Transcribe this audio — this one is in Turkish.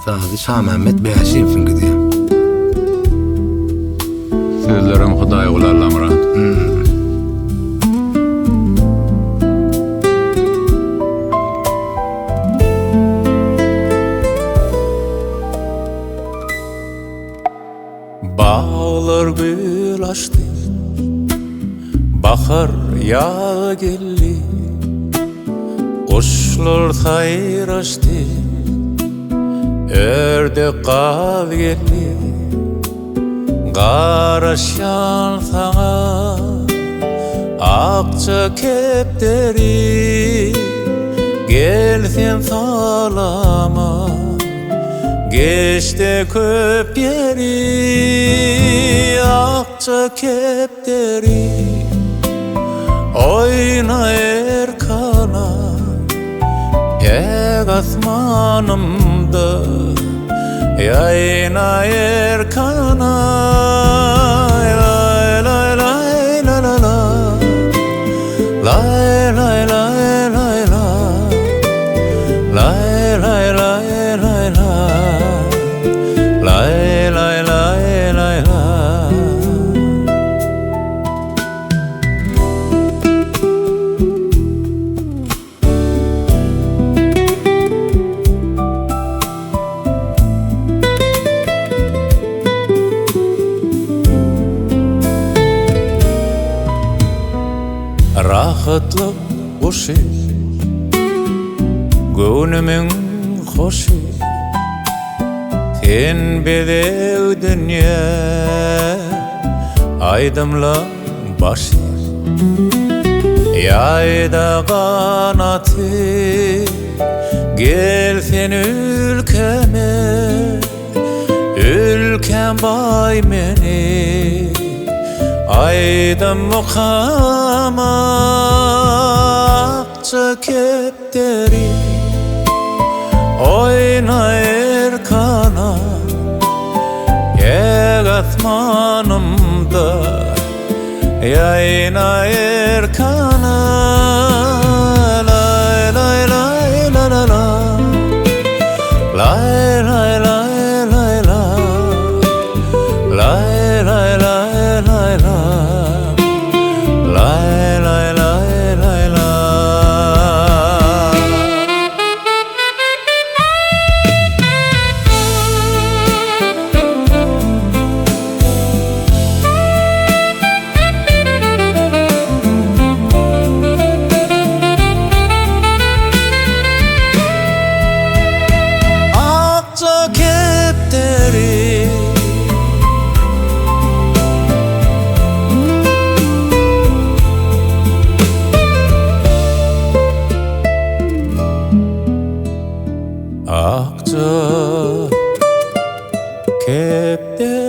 Sazı Şah Mehmet Beyaşiyev'in gidiyor. Sözlerim Hudaý ularla Murat. Bağlar gül açtı, bahar yağ geldi, kuşlar sayraştı, ördek kal geldi. Garaşan sana akça kepteri, gelsin salama, geçti köp yeri. Akça kepteri oyna erkana, pek asmanımda yayna erkana. Lay lay lay la la la, lay lay lay lay la, lay lay lay lay la, lay lay lay lay la. Rahatlık kuşu, gönlümün hoşu, sen bedev dünya, aydımla başı, yayda kanatı, gelsin ülkeme, ülkem bay meni. Aydım mukama, akça kepteri oyna erkana, pek asmanımda yayna erkana. Lay lay lay la la la, lay lay lay lay la, lay lay lay lay la, lay lay lay lay la. Akça kepteri akça kepteri